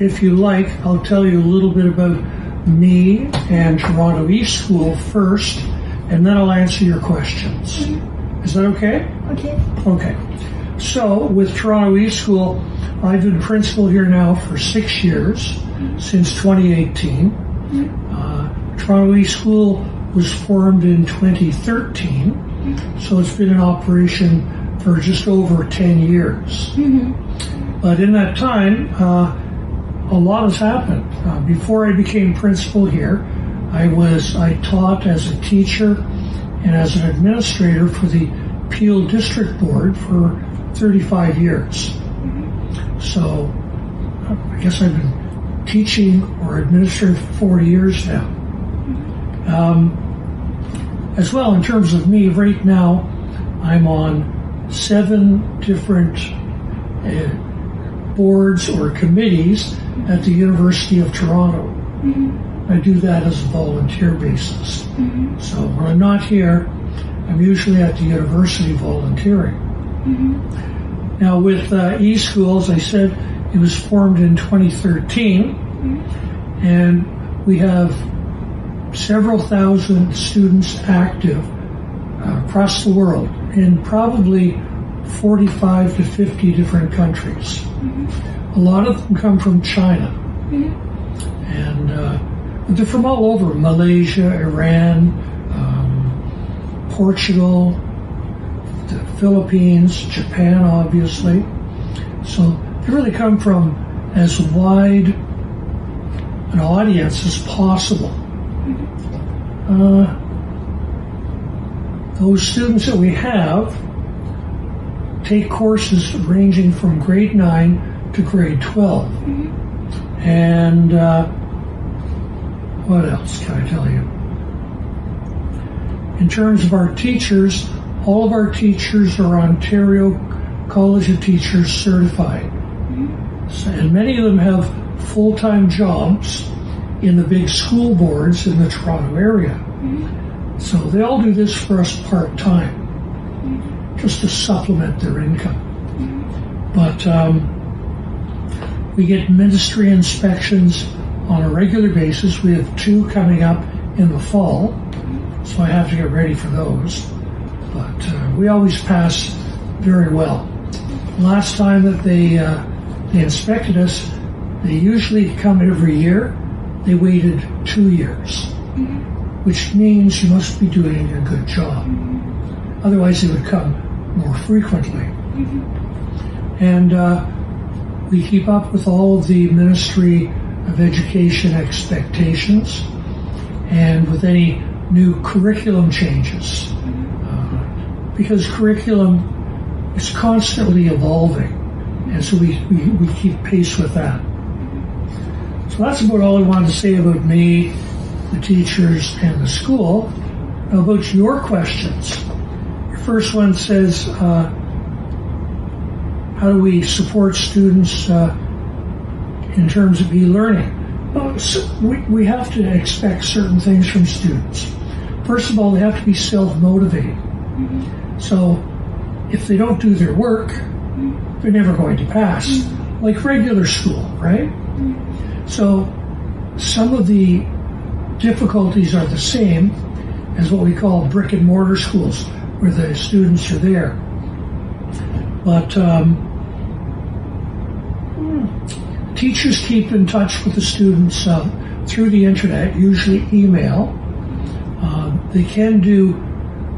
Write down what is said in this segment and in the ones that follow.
if you like, I'll tell you a little bit about me and Toronto East School first, and then I'll answer your questions. Is that okay? Okay. Okay. So, with Toronto East School, I've been principal here now for 6 years, since 2018. Toronto East School was formed in 2013, so it's been in operation for just over 10 years. But in that time, a lot has happened. Before I became principal here, I taught as a teacher and as an administrator for the Peel District Board for 35 years. So I guess I've been teaching or administering for 40 years now. As well, in terms of me, right now I'm on 7 different boards or committees at the University of Toronto. I do that as a volunteer basis. So when I'm not here, I'm usually at the university volunteering. Now with eSchool, as I said, it was formed in 2013, and we have several thousand students active across the world in probably 45 to 50 different countries. A lot of them come from China, and they're from all over: Malaysia, Iran, Portugal, the Philippines, Japan, obviously. So they really come from as wide an audience as possible. Those students that we have take courses ranging from grade 9 to grade 12. And what else can I tell you? In terms of our teachers, all of our teachers are Ontario College of Teachers certified. And many of them have full-time jobs in the big school boards in the Toronto area. So they all do this for us part-time, just to supplement their income. But we get ministry inspections on a regular basis. We have 2 coming up in the fall, so I have to get ready for those. But we always pass very well. Last time that they inspected us, they usually come every year. They waited 2 years, which means you must be doing a good job. Otherwise, they would come more frequently. And we keep up with all of the Ministry of Education expectations and with any new curriculum changes, because curriculum is constantly evolving, and so we keep pace with that. So that's about all I wanted to say about me, the teachers, and the school. Now about your questions. Your first one says, how do we support students in terms of e-learning? Well, so we have to expect certain things from students. First of all, they have to be self-motivated. So if they don't do their work, they're never going to pass, like regular school, right? So some of the difficulties are the same as what we call brick and mortar schools, where the students are there. But teachers keep in touch with the students through the internet, usually email. They can do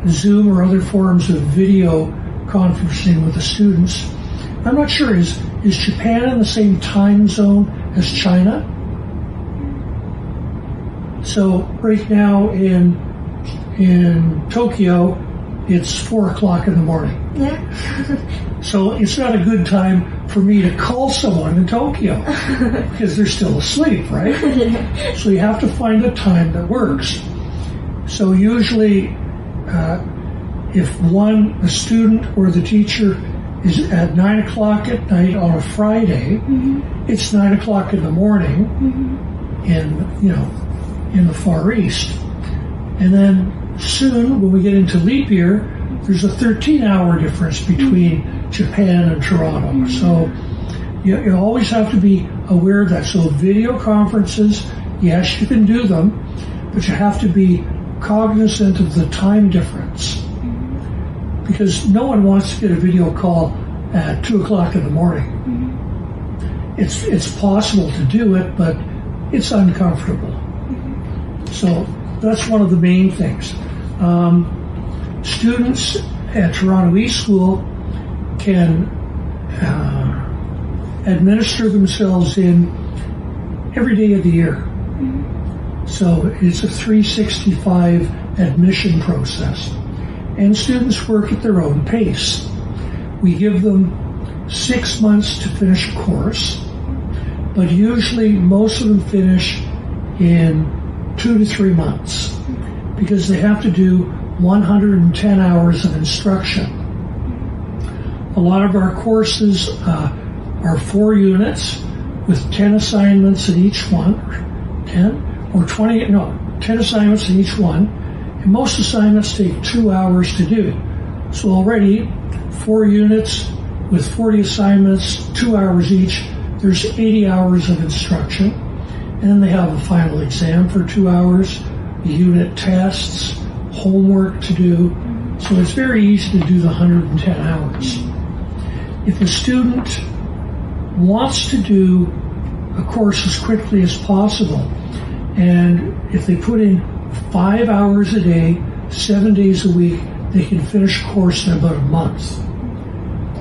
Zoom or other forms of video conferencing with the students. I'm not sure, is Japan in the same time zone as China? So right now in Tokyo, it's 4 o'clock in the morning. Yeah. So it's not a good time for me to call someone in Tokyo because they're still asleep, right? So you have to find a time that works. So usually if a student or the teacher is at 9 o'clock at night on a Friday, it's 9 o'clock in the morning in the Far East. And then soon, when we get into leap year, there's a 13-hour difference between Japan and Toronto. So you always have to be aware of that. So video conferences, yes, you can do them, but you have to be cognizant of the time difference. Because no one wants to get a video call at 2 o'clock in the morning. It's possible to do it, but it's uncomfortable. So that's one of the main things. Students at Toronto East School can administer themselves in every day of the year. So it's a 365 admission process. And students work at their own pace. We give them 6 months to finish a course, but usually most of them finish in 2 to 3 months because they have to do 110 hours of instruction. A lot of our courses are 4 units with 10 assignments in each one, 10 assignments in each one, and most assignments take 2 hours to do. So already 4 units with 40 assignments, 2 hours each, there's 80 hours of instruction. And then they have a final exam for 2 hours, unit tests, homework to do. So it's very easy to do the 110 hours. If a student wants to do a course as quickly as possible, and if they put in 5 hours a day, 7 days a week, they can finish a course in about a month.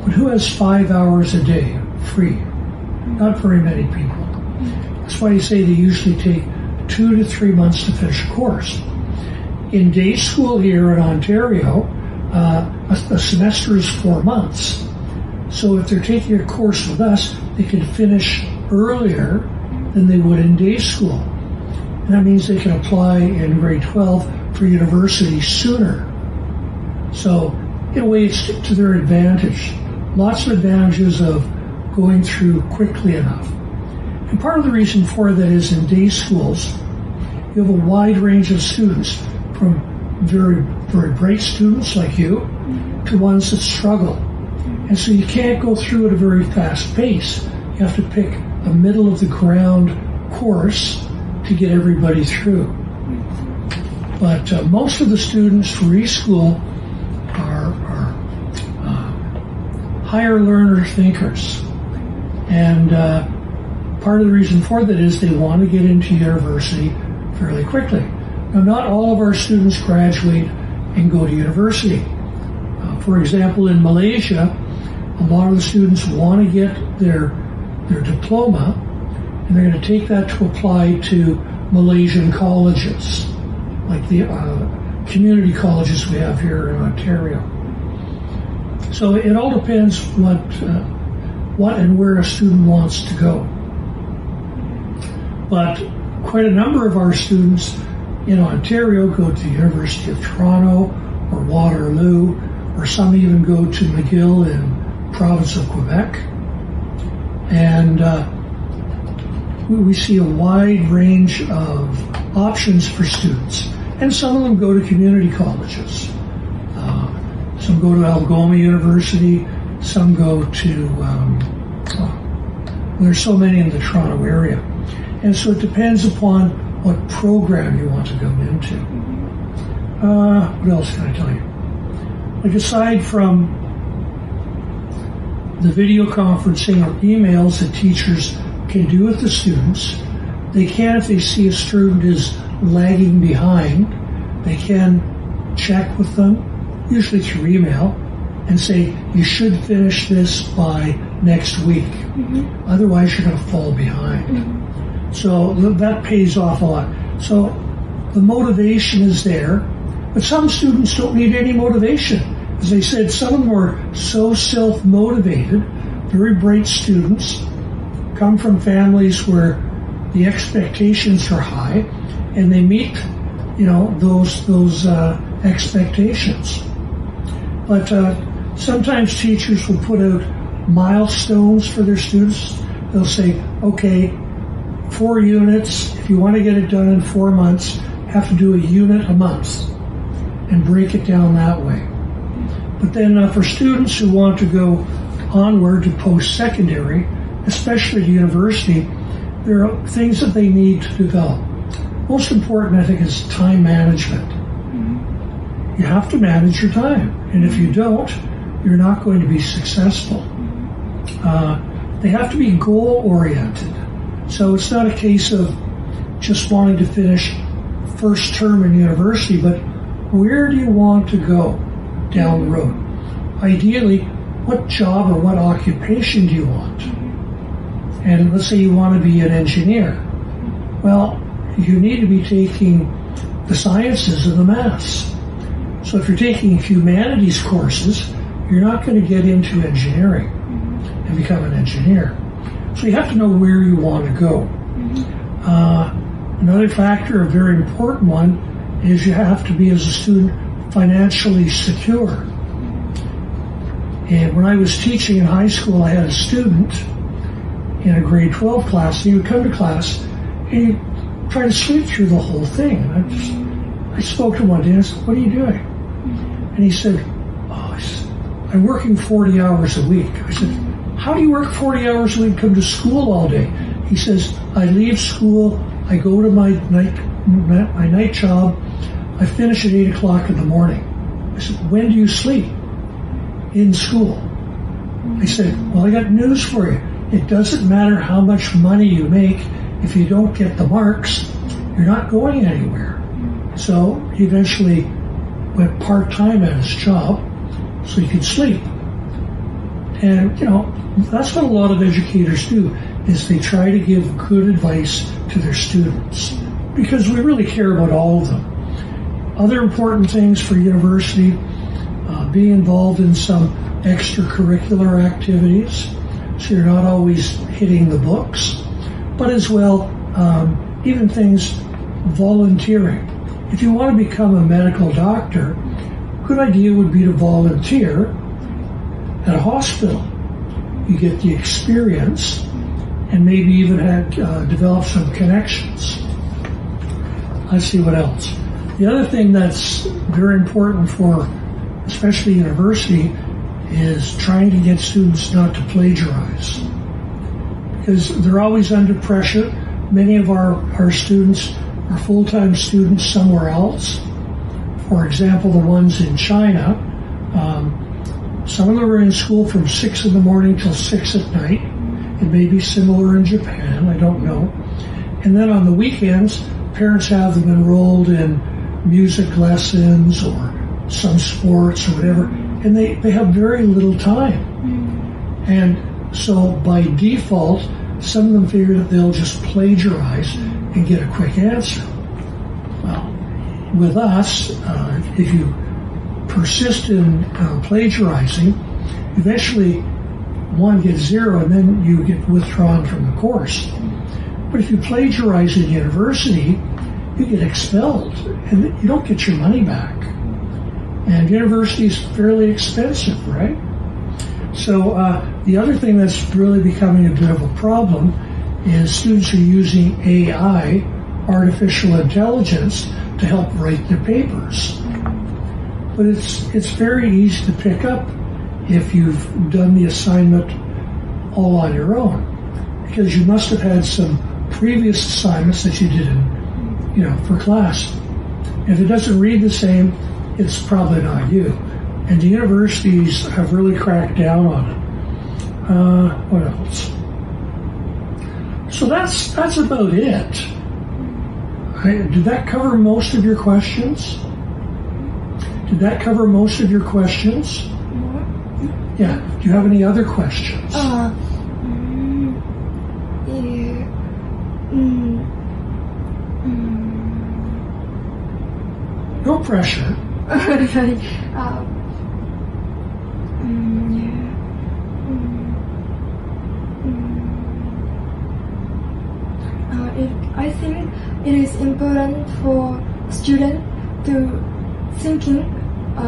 But who has 5 hours a day free? Not very many people. That's why you say they usually take 2 to 3 months to finish a course. In day school here in Ontario, a semester is 4 months. So if they're taking a course with us, they can finish earlier than they would in day school. And that means they can apply in grade 12 for university sooner. So in a way, it's to their advantage. Lots of advantages of going through quickly enough. And part of the reason for that is in day schools, you have a wide range of students, from very, very bright students like you to ones that struggle. And so you can't go through at a very fast pace. You have to pick a middle of the ground course to get everybody through. But most of the students for East School are higher learner thinkers. And part of the reason for that is they want to get into university fairly quickly. Now, not all of our students graduate and go to university. For example, in Malaysia, a lot of the students want to get their diploma, and they're going to take that to apply to Malaysian colleges, like the community colleges we have here in Ontario. So it all depends what and where a student wants to go. But quite a number of our students in Ontario go to the University of Toronto or Waterloo, or some even go to McGill in the province of Quebec. And we see a wide range of options for students. And some of them go to community colleges. Some go to Algoma University, some go to, there's so many in the Toronto area. And so it depends upon what program you want to go into. What else can I tell you? Like, aside from the video conferencing or emails that teachers can do with the students, they can, if they see a student is lagging behind, they can check with them, usually through email, and say, you should finish this by next week. Otherwise, you're going to fall behind. So that pays off a lot. So the motivation is there, but some students don't need any motivation. As I said, some of them are so self-motivated, very bright students, come from families where the expectations are high, and they meet, those expectations. But sometimes teachers will put out milestones for their students. They'll say, okay, 4 units, if you want to get it done in 4 months, have to do a unit a month and break it down that way. But then for students who want to go onward to post-secondary, especially at university, there are things that they need to develop. Most important, I think, is time management. You have to manage your time, and if you don't, you're not going to be successful. They have to be goal-oriented. So it's not a case of just wanting to finish first term in university, but where do you want to go down the road? Ideally, what job or what occupation do you want? And let's say you want to be an engineer. Well, you need to be taking the sciences and the maths. So if you're taking humanities courses, you're not going to get into engineering and become an engineer. So you have to know where you want to go. Another factor, a very important one, is you have to be, as a student, financially secure. And when I was teaching in high school, I had a student in a grade 12 class. He would come to class and he'd try to sleep through the whole thing. And I spoke to him one day and I said, "What are you doing?" And he said, "I'm working 40 hours a week." I said, "How do you work 40 hours a week, come to school all day?" He says, "I leave school, I go to my night job, I finish at 8 o'clock in the morning." I said, "When do you sleep?" "In school." I said, "Well, I got news for you. It doesn't matter how much money you make. If you don't get the marks, you're not going anywhere." So he eventually went part-time at his job so he could sleep. And, that's what a lot of educators do, is they try to give good advice to their students because we really care about all of them. Other important things for university, be involved in some extracurricular activities, so you're not always hitting the books, but as well, even things volunteering. If you want to become a medical doctor, a good idea would be to volunteer at a hospital. You get the experience and maybe even develop some connections. Let's see what else. The other thing that's very important for especially university is trying to get students not to plagiarize, because they're always under pressure. Many of our students are full-time students somewhere else. For example, the ones in China, some of them are in school from 6 in the morning till 6 at night. It may be similar in Japan, I don't know. And then on the weekends, parents have them enrolled in music lessons or some sports or whatever, and they have very little time. And so by default, some of them figure that they'll just plagiarize and get a quick answer. Well, with us, if you persist in plagiarizing, eventually one gets 0 and then you get withdrawn from the course. But if you plagiarize in university, you get expelled and you don't get your money back. And university is fairly expensive, right? So the other thing that's really becoming a bit of a problem is students are using AI, artificial intelligence, to help write their papers. But it's very easy to pick up if you've done the assignment all on your own, because you must have had some previous assignments that you did for class. If it doesn't read the same, it's probably not you. And the universities have really cracked down on it. What else? So that's about it. Did that cover most of your questions? Yeah. Do you have any other questions? No pressure. I think it is important for students to thinking a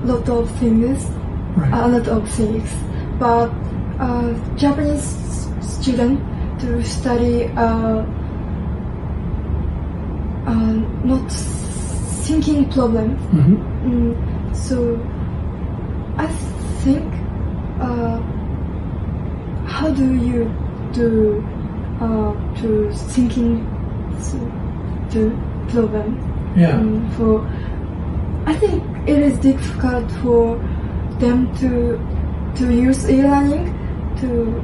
lot of things, but Japanese student to study not thinking problem. So I think how do you to thinking the problem. Yeah. I think it is difficult for them to use e-learning to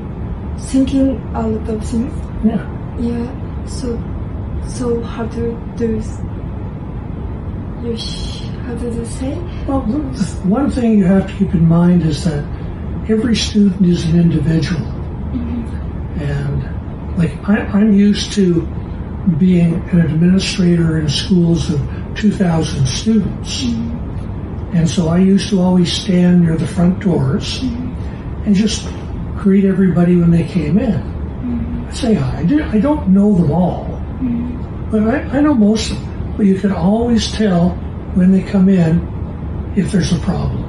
thinking a lot of things. Yeah. Yeah. So how to do? How do you say? Well, one thing you have to keep in mind is that every student is an individual. And like I'm used to being an administrator in schools of 2,000 students. And so I used to always stand near the front doors and just greet everybody when they came in. I'd say hi. I don't know them all, but I know most of them. But you can always tell when they come in if there's a problem,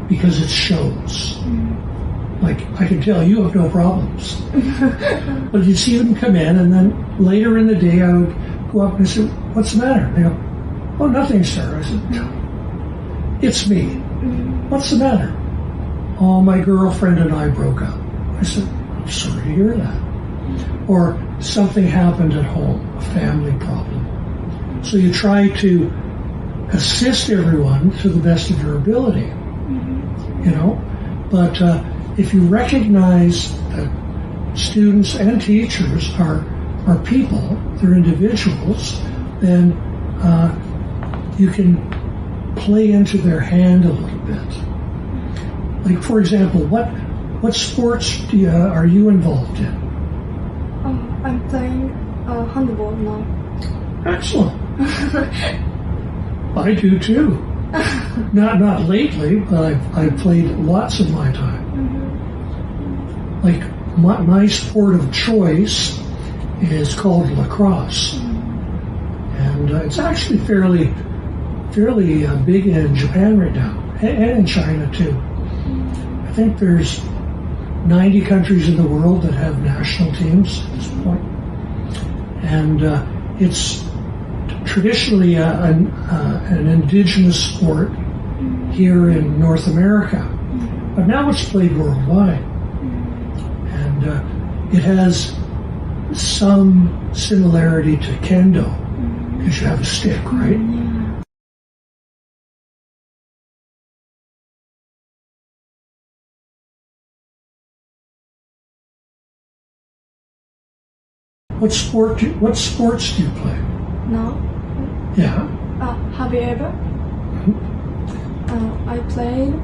because it shows. Like, I can tell you have no problems. But you'd see them come in, and then later in the day I would go up and say, "What's the matter?" They go, "Oh, nothing, sir." I said, "It's me. What's the matter?" "Oh, my girlfriend and I broke up." I said, "I'm sorry to hear that." Or something happened at home, a family problem. So you try to assist everyone to the best of your ability, But if you recognize that students and teachers are people, they're individuals, then you can play into their hand a little bit. Like, for example, what sports are you involved in? I'm playing handball now. Excellent. I do too. Not lately, but I've played lots of my time. Like my sport of choice is called lacrosse, and it's actually fairly big in Japan right now, and in China too. I think there's 90 countries in the world that have national teams at this point, and it's traditionally an indigenous sport here in North America, but now it's played worldwide, and it has some similarity to kendo because you have a stick, right? What sports do you play? Now? Yeah. Have you ever? I played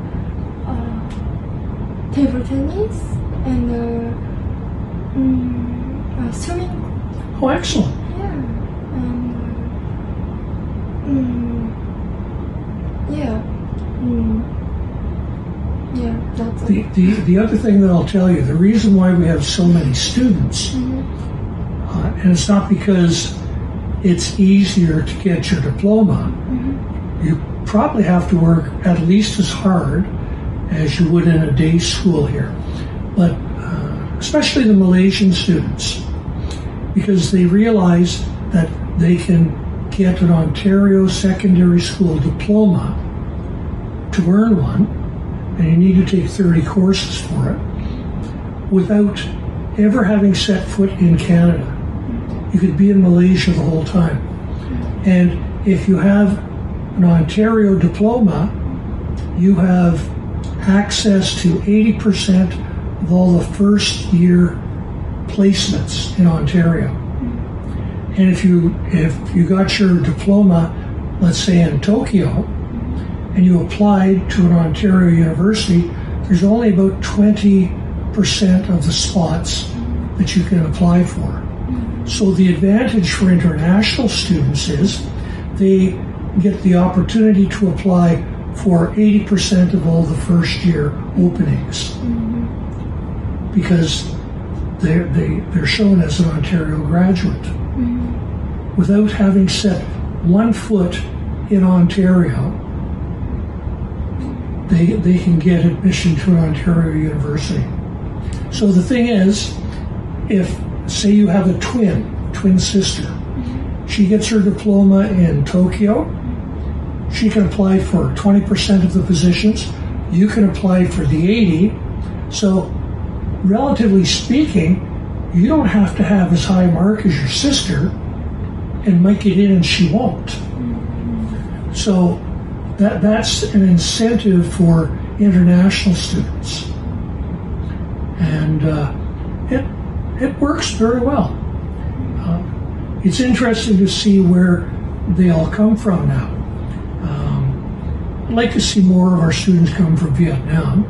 table tennis and swimming. Oh, excellent. Yeah. Yeah, that's it. The other thing that I'll tell you, the reason why we have so many students, and it's not because it's easier to get your diploma. You probably have to work at least as hard as you would in a day school here, but especially the Malaysian students, because they realize that they can get an Ontario secondary school diploma. To earn one, and you need to take 30 courses for it, without ever having set foot in Canada. You could be in Malaysia the whole time. And if you have an Ontario diploma, you have access to 80% of all the first year placements in Ontario. And if you got your diploma, let's say in Tokyo, and you applied to an Ontario university, there's only about 20% of the spots that you can apply for. So the advantage for international students is they get the opportunity to apply for 80% of all the first year openings, because they're shown as an Ontario graduate. Without having set one foot in Ontario, they can get admission to an Ontario university. So the thing is, if say you have a twin sister, she gets her diploma in Tokyo, she can apply for 20% of the positions, you can apply for the 80, so relatively speaking, you don't have to have as high a mark as your sister and might get in and she won't. So that's an incentive for international students. And it works very well. It's interesting to see where they all come from now. I'd like to see more of our students come from Vietnam,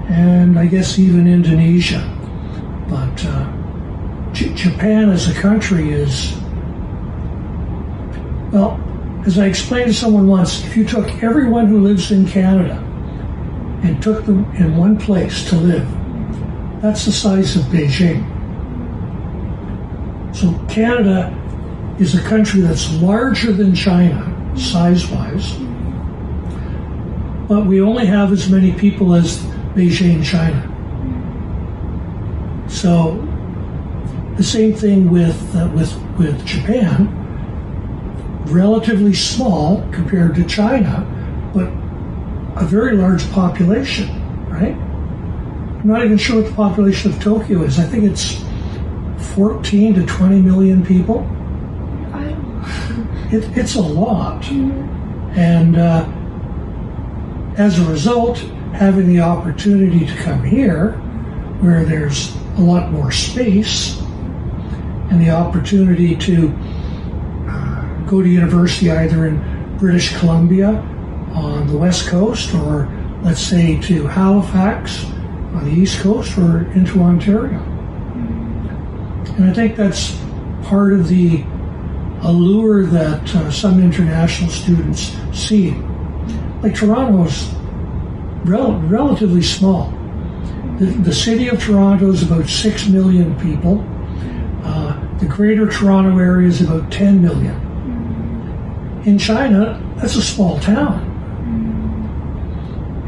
and I guess even Indonesia. But Japan as a country is, well, as I explained to someone once, if you took everyone who lives in Canada and took them in one place to live, that's the size of Beijing. So Canada is a country that's larger than China, size-wise, but we only have as many people as Beijing, China. So the same thing with Japan, relatively small compared to China, but a very large population, right? I'm not even sure what the population of Tokyo is. I think it's 14 to 20 million people. I don't know. It's a lot. And as a result, having the opportunity to come here, where there's a lot more space, and the opportunity to go to university either in British Columbia on the West Coast, or let's say to Halifax on the East Coast, or into Ontario. And I think that's part of the allure that some international students see. Like Toronto's relatively small. The city of Toronto is about 6 million people. The greater Toronto area is about 10 million. In China, that's a small town.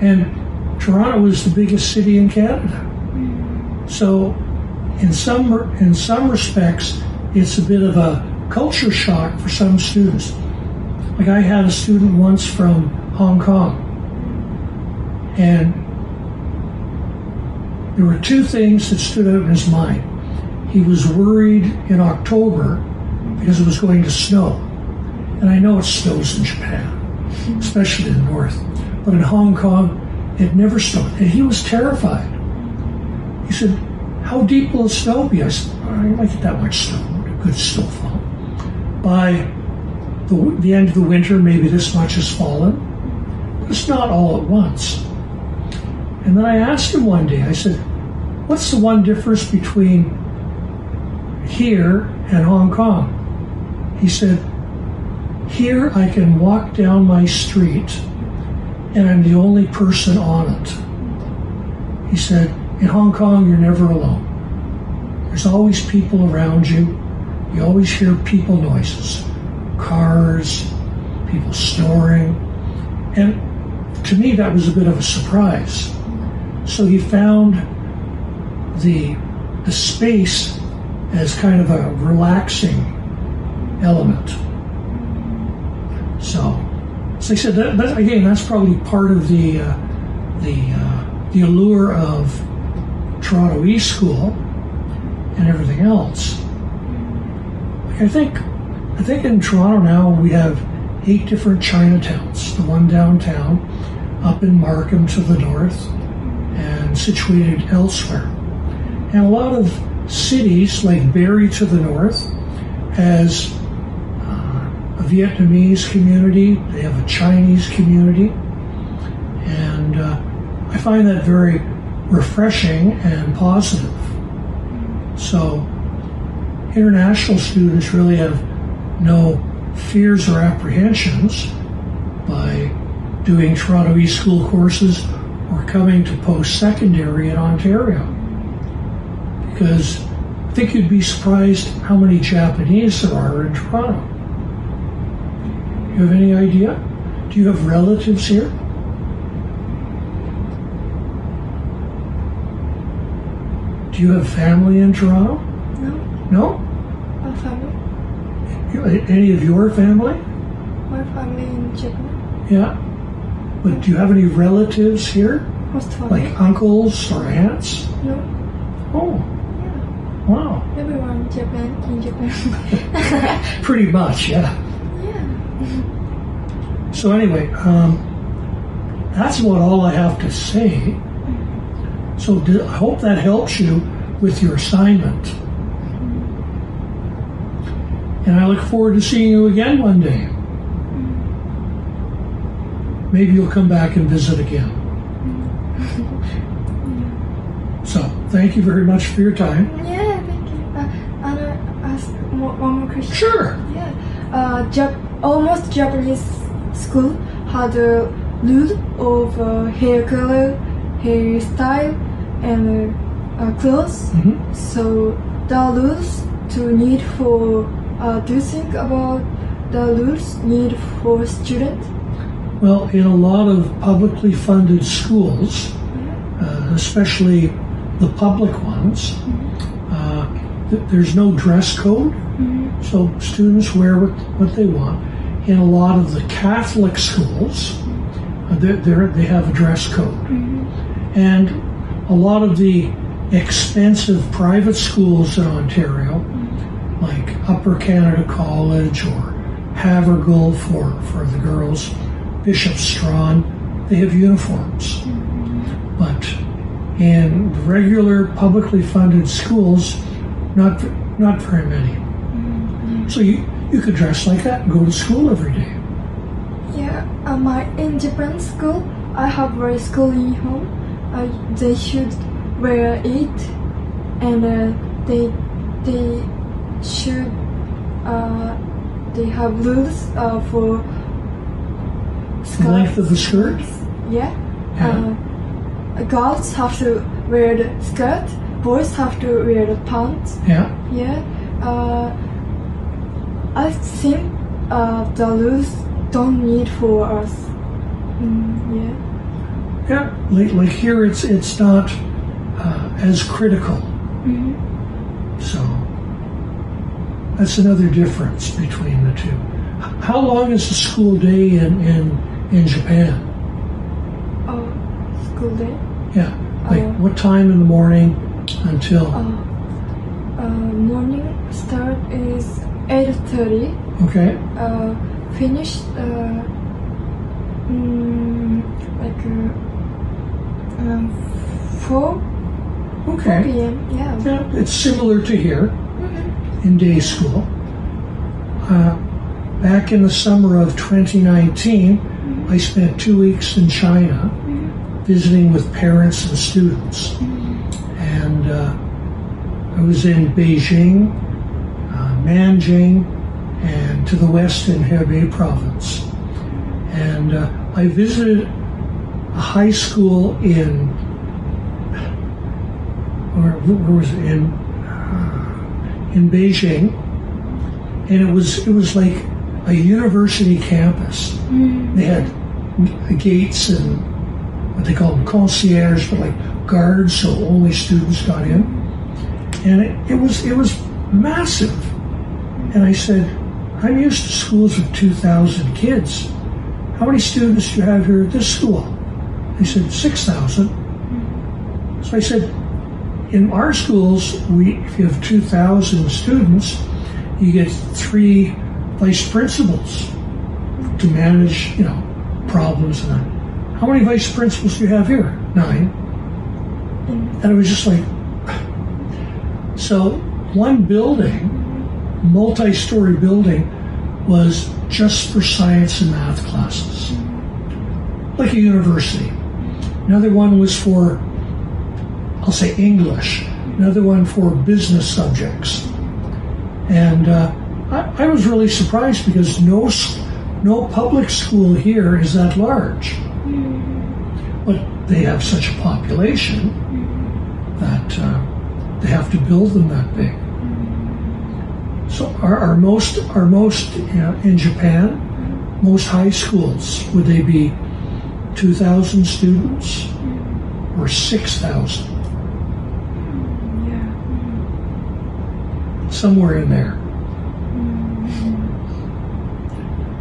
And Toronto is the biggest city in Canada. So in some respects, it's a bit of a culture shock for some students. Like I had a student once from Hong Kong, and there were two things that stood out in his mind. He was worried in October because it was going to snow. And I know it snows in Japan, especially in the north. But in Hong Kong, it never snowed. And he was terrified. He said, "How deep will the snow be?" I said, "I don't like that much snow, good snowfall. By the end of the winter, maybe this much has fallen. But it's not all at once." And then I asked him one day, I said, "What's the one difference between here and Hong Kong?" He said, "Here I can walk down my street and I'm the only person on it." He said, "In Hong Kong, you're never alone. There's always people around you. You always hear people noises, cars, people snoring." And to me, that was a bit of a surprise. So he found the space as kind of a relaxing element. So as I said, that's probably part of the allure of Toronto East School and everything else. Like I think in Toronto now we have 8 different Chinatowns. The one downtown, up in Markham to the north, and situated elsewhere. And a lot of cities like Barrie to the north has a Vietnamese community, they have a Chinese community, and I find that very refreshing and positive. So international students really have no fears or apprehensions by doing Toronto East School courses or coming to post-secondary in Ontario. Because I think you'd be surprised how many Japanese there are in Toronto. You have any idea? Do you have relatives here? Do you have family in Toronto? No. No? A family? Any of your family? My family in Japan. Yeah. But do you have any relatives here? Host family. Like uncles or aunts? No. Oh. Yeah. Wow. Everyone in Japan. Pretty much, yeah. Yeah. So anyway, that's about all I have to say. So I hope that helps you with your assignment. And I look forward to seeing you again one day. Maybe you'll come back and visit again. So, thank you very much for your time. Yeah, thank you. And I ask one more question. Sure. Yeah. Almost Japanese school had a rule of hair color, hairstyle, and clothes. Mm-hmm. So the rules to need for do you think about the rules need for students? Well, in a lot of publicly funded schools, especially the public ones, there's no dress code, so students wear what they want. In a lot of the Catholic schools, they have a dress code. And a lot of the expensive private schools in Ontario, like Upper Canada College or Havergal for the girls, Bishop Strawn, they have uniforms. But in regular publicly funded schools, not very many. So you could dress like that and go to school every day. Yeah, in Japan school, I have a school uniform. They should wear it, and they should they have rules for skirts. The length of the skirt? Yeah. Girls have to wear the skirt. Boys have to wear the pants. Yeah. Yeah. I think the rules don't need for us. Yeah. Yeah, like here it's not as critical. So that's another difference between the two. How long is the school day in Japan? School day? Yeah, like what time in the morning until? Morning start is 8:30. Okay. Finish like 4. Okay. 4 p.m. Yeah. Yeah, it's similar to here in day school. Back in the summer of 2019, I spent 2 weeks in China visiting with parents and students. And I was in Beijing, Nanjing, and to the west in Hebei province. And I visited a high school in, where was it, in Beijing, and it was like a university campus. They had gates and what they call them concierge, but like guards, so only students got in. And it was massive. And I said, I'm used to schools with 2,000 kids. How many students do you have here at this school? They said 6,000. So I said, in our schools, if you have 2,000 students, you get 3 vice principals to manage, problems and that. How many vice principals do you have here? 9. And it was just like, so one building, multi-story building, was just for science and math classes, like a university. Another one was for, I'll say, English. Another one for business subjects. And I was really surprised because no public school here is that large. But they have such a population that they have to build them that big. So our most in Japan, most high schools, would they be 2,000 students or 6,000? Somewhere in there.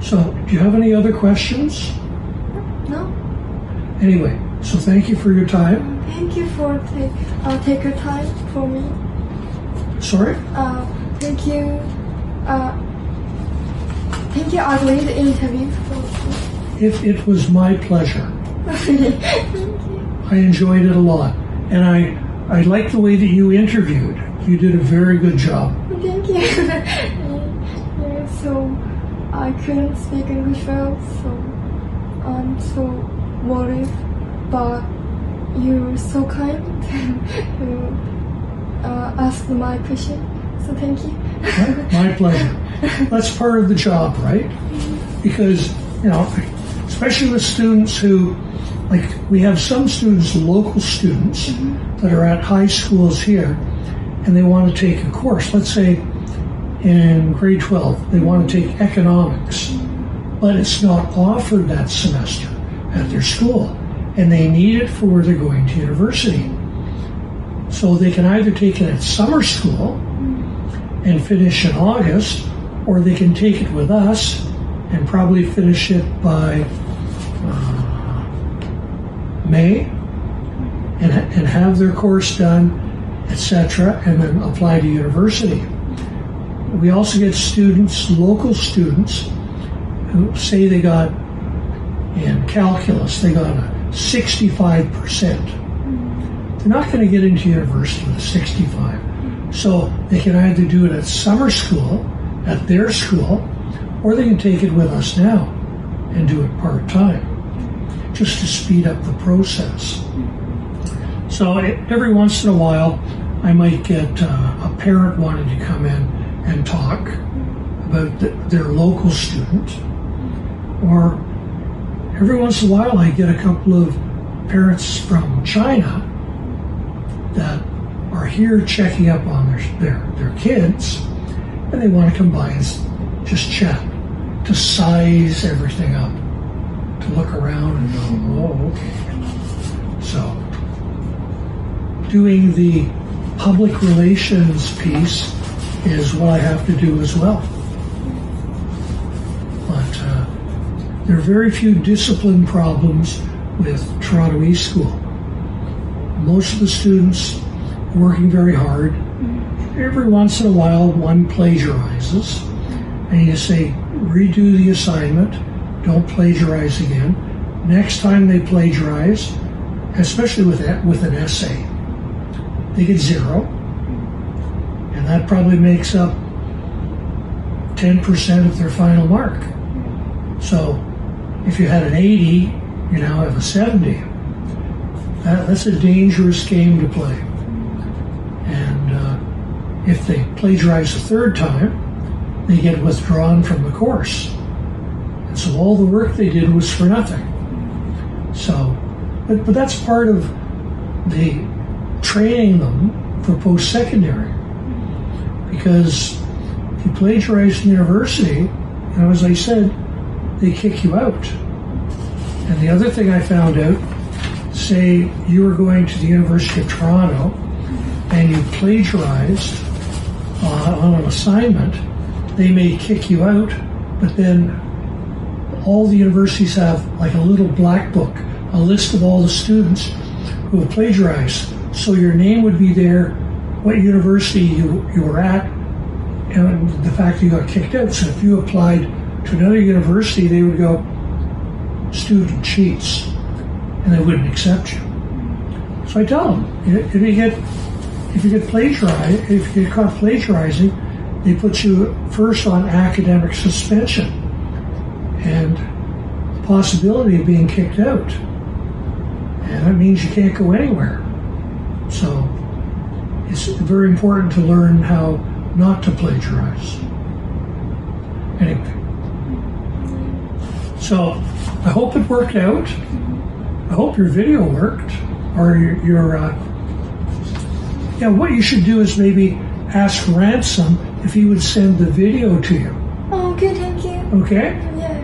So, do you have any other questions? No. Anyway, so thank you for your time. Thank you for take your time for me. Sorry? Thank you. Thank you. I read the interview. It was my pleasure. Thank you. I enjoyed it a lot. And I like the way that you interviewed. You did a very good job. Thank you. Yeah, so I couldn't speak English well, so I'm so worried. But you're so kind to ask my question. So thank you. My pleasure. That's part of the job, right? Because, especially with students who, like, we have some students, local students, that are at high schools here, and they want to take a course. Let's say in grade 12, they want to take economics, but it's not offered that semester at their school, and they need it for where they're going to university. So they can either take it at summer school and finish in August, or they can take it with us and probably finish it by May and have their course done, etc., and then apply to university. We also get students, local students, who say they got, in calculus, they got a 65%. They're not going to get into university with a 65. So they can either do it at summer school, at their school, or they can take it with us now and do it part-time, just to speed up the process. So every once in a while, I might get a parent wanting to come in and talk about their local student, or every once in a while I get a couple of parents from China that are here checking up on their kids, and they want to come by and just chat, to size everything up, to look around and go, oh, okay. So doing the public relations piece is what I have to do as well. But there are very few discipline problems with Toronto East School. Most of the students are working very hard. Every once in a while, one plagiarizes, and you say, redo the assignment, don't plagiarize again. Next time they plagiarize, especially with an essay, they get 0, and that probably makes up 10% of their final mark. So if you had an 80, you now have a 70. That's a dangerous game to play. And if they plagiarize a third time, they get withdrawn from the course. And so all the work they did was for nothing. So, but that's part of the training them for post-secondary. Because if you plagiarize in university, as I said, they kick you out. And the other thing I found out, say you were going to the University of Toronto and you plagiarized on an assignment, they may kick you out, but then all the universities have like a little black book, a list of all the students who have plagiarized. So your name would be there, what university you were at, and the fact that you got kicked out. So if you applied to another university, they would go, student cheats, and they wouldn't accept you. So I tell them, if you get plagiarized, if you get caught plagiarizing, they put you first on academic suspension and the possibility of being kicked out. And that means you can't go anywhere. So it's very important to learn how not to plagiarize. Anyway, so I hope it worked out. I hope your video worked, or what you should do is maybe ask Ransom if he would send the video to you. Oh, okay, thank you. Okay? Yeah.